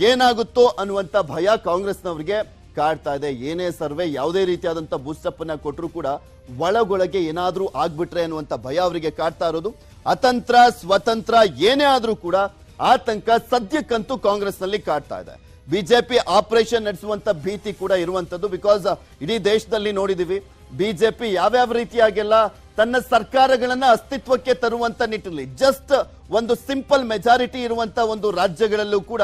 ಏನಾಗುತ್ತೋ ಅನ್ನುವಂತ ಭಯ ಕಾಂಗ್ರೆಸ್ನವರಿಗೆ ಕಾಡ್ತಾ ಇದೆ. ಏನೇ ಸರ್ವೆ, ಯಾವುದೇ ರೀತಿಯಾದಂತ ಬೂಸ್ಟಪ್ ಅನ್ನ ಕೊಟ್ಟರು ಕೂಡ ಒಳಗೊಳಗೆ ಏನಾದ್ರೂ ಆಗ್ಬಿಟ್ರೆ ಅನ್ನುವಂತ ಭಯ ಅವರಿಗೆ ಕಾಡ್ತಾ ಇರೋದು. ಅತಂತ್ರ ಸ್ವತಂತ್ರ ಏನೇ ಆದ್ರೂ ಕೂಡ ಆತಂಕ ಸದ್ಯಕ್ಕಂತೂ ಕಾಂಗ್ರೆಸ್ ನಲ್ಲಿ ಕಾಡ್ತಾ ಇದೆ. ಬಿಜೆಪಿ ಆಪರೇಷನ್ ನಡೆಸುವಂತ ಭೀತಿ ಕೂಡ ಇರುವಂತದ್ದು. ಬಿಕಾಸ್ ಇಡೀ ದೇಶದಲ್ಲಿ ನೋಡಿದೀವಿ ಬಿಜೆಪಿ ಯಾವ್ಯಾವ ರೀತಿಯಾಗೆಲ್ಲ ತನ್ನ ಸರ್ಕಾರಗಳನ್ನ ಅಸ್ತಿತ್ವಕ್ಕೆ ತರುವಂತ ನಿಟ್ಟಿನಲ್ಲಿ ಜಸ್ಟ್ ಒಂದು ಸಿಂಪಲ್ ಮೆಜಾರಿಟಿ ಇರುವಂತ ಒಂದು ರಾಜ್ಯಗಳಲ್ಲೂ ಕೂಡ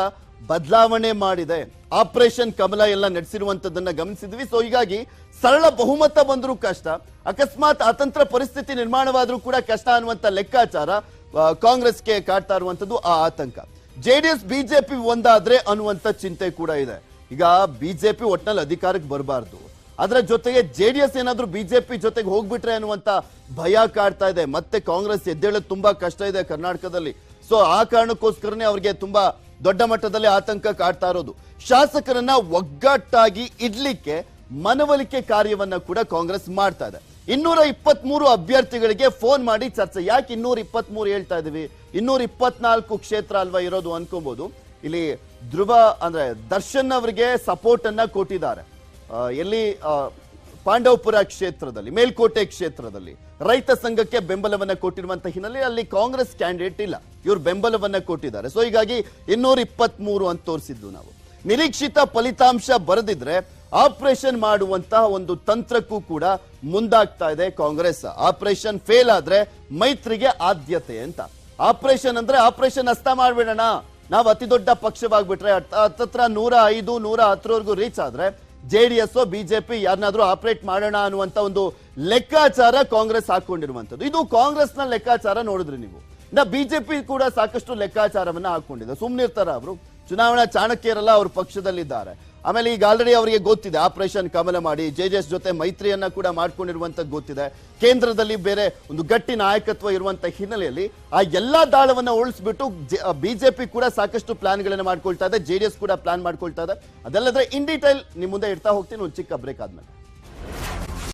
ಬದಲಾವಣೆ ಮಾಡಿದೆ. ಆಪರೇಷನ್ ಕಮಲ ಎಲ್ಲ ನಡೆಸಿರುವಂತದನ್ನ ಗಮನಿಸಿದ್ವಿ. ಸೊ ಹೀಗಾಗಿ ಸರಳ ಬಹುಮತ ಬಂದರೂ ಕಷ್ಟ, ಅಕಸ್ಮಾತ್ ಅತಂತ್ರ ಪರಿಸ್ಥಿತಿ ನಿರ್ಮಾಣವಾದ್ರೂ ಕೂಡ ಕಷ್ಟ ಅನ್ನುವಂತ ಲೆಕ್ಕಾಚಾರ ಕಾಂಗ್ರೆಸ್ಗೆ ಕಾಡ್ತಾ ಇರುವಂತದ್ದು. ಆ ಆತಂಕ ಜೆಡಿಎಸ್ ಬಿಜೆಪಿ ಒಂದಾದ್ರೆ ಅನ್ನುವಂತ ಚಿಂತೆ ಕೂಡ ಇದೆ. ಈಗ ಬಿಜೆಪಿ ಒಟ್ನಲ್ಲಿ ಅಧಿಕಾರಕ್ಕೆ ಬರಬಾರ್ದು, ಅದರ ಜೊತೆಗೆ ಜೆಡಿಎಸ್ ಏನಾದ್ರೂ ಬಿಜೆಪಿ ಜೊತೆಗೆ ಹೋಗ್ಬಿಟ್ರೆ ಅನ್ನುವಂತ ಭಯ ಕಾಡ್ತಾ ಇದೆ. ಮತ್ತೆ ಕಾಂಗ್ರೆಸ್ ಎದ್ದೇಳೋದು ತುಂಬಾ ಕಷ್ಟ ಇದೆ ಕರ್ನಾಟಕದಲ್ಲಿ. ಸೊ ಆ ಕಾರಣಕ್ಕೋಸ್ಕರನೇ ಅವ್ರಿಗೆ ತುಂಬಾ ದೊಡ್ಡ ಮಟ್ಟದಲ್ಲಿ ಆತಂಕ ಕಾಡ್ತಾ ಇರೋದು. ಶಾಸಕರನ್ನ ಒಗ್ಗಟ್ಟಾಗಿ ಇಡ್ಲಿಕ್ಕೆ ಮನವೊಲಿಕೆ ಕಾರ್ಯವನ್ನ ಕೂಡ ಕಾಂಗ್ರೆಸ್ ಮಾಡ್ತಾ ಇದೆ. 223 ಅಭ್ಯರ್ಥಿಗಳಿಗೆ ಫೋನ್ ಮಾಡಿ ಚರ್ಚೆ. ಯಾಕೆ 223 ಹೇಳ್ತಾ ಇದೀವಿ? 224 ಕ್ಷೇತ್ರ ಅಲ್ವಾ ಇರೋದು ಅನ್ಕೊಬಹುದು. ಇಲ್ಲಿ ಧ್ರುವ ಅಂದ್ರೆ ದರ್ಶನ್ ಅವರಿಗೆ ಸಪೋರ್ಟ್ ಅನ್ನ ಕೊಟ್ಟಿದ್ದಾರೆ. ಎಲ್ಲಿ ಪಾಂಡವಪುರ ಕ್ಷೇತ್ರದಲ್ಲಿ, ಮೇಲ್ಕೋಟೆ ಕ್ಷೇತ್ರದಲ್ಲಿ ರೈತ ಸಂಘಕ್ಕೆ ಬೆಂಬಲವನ್ನ ಕೊಟ್ಟಿರುವಂತ ಹಿನ್ನೆಲೆ ಅಲ್ಲಿ ಕಾಂಗ್ರೆಸ್ ಕ್ಯಾಂಡಿಡೇಟ್ ಇಲ್ಲ, ಇವರು ಬೆಂಬಲವನ್ನ ಕೊಟ್ಟಿದ್ದಾರೆ. ಸೊ ಹೀಗಾಗಿ 223 ಅಂತ ತೋರಿಸಿದ್ದು ನಾವು. ನಿರೀಕ್ಷಿತ ಫಲಿತಾಂಶ ಬರೆದಿದ್ರೆ ಆಪರೇಷನ್ ಮಾಡುವಂತಹ ಒಂದು ತಂತ್ರಕ್ಕೂ ಕೂಡ ಮುಂದಾಗ್ತಾ ಇದೆ ಕಾಂಗ್ರೆಸ್. ಆಪರೇಷನ್ ಫೇಲ್ ಆದ್ರೆ ಮೈತ್ರಿಗೆ ಆದ್ಯತೆ ಅಂತ. ಆಪರೇಷನ್ ಅಂದ್ರೆ ಆಪರೇಷನ್ ಹಸ್ತ ಮಾಡ್ಬಿಡೋಣ, ನಾವು ಅತಿ ದೊಡ್ಡ ಪಕ್ಷವಾಗ್ಬಿಟ್ರೆ ಹತ್ತತ್ರ 105 110ವರೆಗೂ ರೀಚ್ ಆದ್ರೆ ಜೆಡಿಎಸ್ ಬಿಜೆಪಿ ಯಾರನ್ನಾದ್ರೂ ಆಪರೇಟ್ ಮಾಡೋಣ ಅನ್ನುವಂತ ಒಂದು ಲೆಕ್ಕಾಚಾರ ಕಾಂಗ್ರೆಸ್ ಹಾಕೊಂಡಿರುವಂತದ್ದು. ಇದು ಕಾಂಗ್ರೆಸ್ ನ ಲೆಕ್ಕಾಚಾರ ನೋಡಿದ್ರಿ ನೀವು. ಬಿಜೆಪಿ ಕೂಡ ಸಾಕಷ್ಟು ಲೆಕ್ಕಾಚಾರವನ್ನ ಹಾಕೊಂಡಿದೆ. ಸುಮ್ನಿರ್ತಾರ ಅವರು, ಚುನಾವಣಾ ಚಾಣಕ್ಯರೆಲ್ಲ ಅವ್ರ ಪಕ್ಷದಲ್ಲಿದ್ದಾರೆ. ಆಮೇಲೆ ಈಗ ಆಲ್ರೆಡಿ ಅವರಿಗೆ ಗೊತ್ತಿದೆ ಆಪರೇಷನ್ ಕಮಲ ಮಾಡಿ ಜೆಡಿಎಸ್ ಜೊತೆ ಮೈತ್ರಿಯನ್ನ ಕೂಡ ಮಾಡ್ಕೊಂಡಿರುವಂತದ್ದು ಗೊತ್ತಿದೆ. ಕೇಂದ್ರದಲ್ಲಿ ಬೇರೆ ಒಂದು ಗಟ್ಟಿ ನಾಯಕತ್ವ ಇರುವಂತ ಹಿನ್ನೆಲೆಯಲ್ಲಿ ಆ ಎಲ್ಲಾ ದಾಳವನ್ನ ಉಳಿಸ್ಬಿಟ್ಟು ಬಿಜೆಪಿ ಕೂಡ ಸಾಕಷ್ಟು ಪ್ಲಾನ್ ಗಳನ್ನ ಮಾಡ್ಕೊಳ್ತಾ ಇದೆ, ಜೆಡಿಎಸ್ ಕೂಡ ಪ್ಲಾನ್ ಮಾಡ್ಕೊಳ್ತಾ ಇದೆ. ಅದಲ್ಲದ್ರೆ ಇನ್ ಡೀಟೈಲ್ ನಿಮ್ ಮುಂದೆ ಇಡ್ತಾ ಹೋಗ್ತೀನಿ ಒಂದು ಚಿಕ್ಕ ಬ್ರೇಕ್ ಆದ್ಮೇಲೆ.